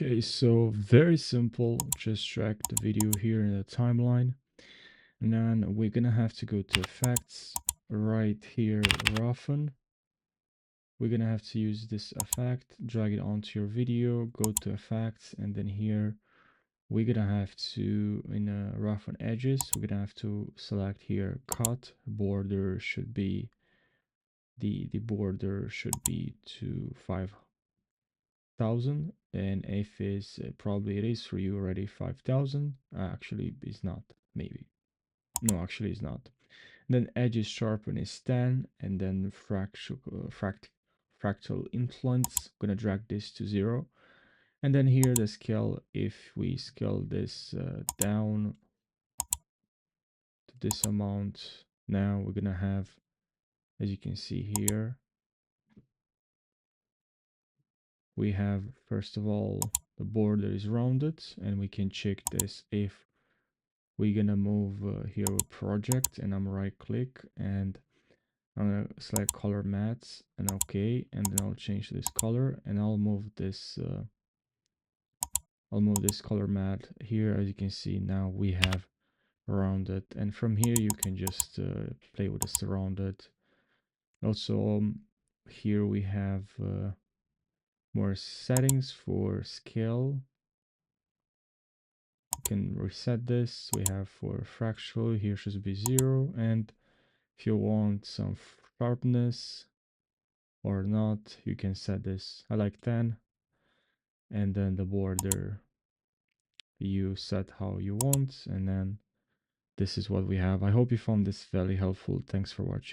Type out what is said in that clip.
Okay, so very simple. Just drag the video here in the timeline. And then we're gonna have to go to effects right here, roughen. We're gonna have to use this effect, drag it onto your video, go to effects, and then here we're gonna have to, in roughen edges, we're gonna have to select here cut. Border should be the border should be to 5,000, and if is probably it is for you already 5,000. Actually it's not, maybe no, actually it's not. Then edges sharpen is 10, and then fractal influence, gonna drag this to 0. And then here the scale, if we scale this down to this amount, now we're gonna have, as you can see here, we have first of all the border is rounded, and we can check this if we're gonna move here with project, and I'm right click and I'm gonna select color mats and okay, and then I'll change this color, and I'll move this color mat here. As you can see, now we have rounded, and from here you can just play with the surrounded. Also here we have more settings for scale. You can reset this. We have for fractal, here should be 0, and if you want some sharpness or not, you can set this. I like 10, and then the border you set how you want, and then this is what we have. I hope you found this very helpful. Thanks for watching.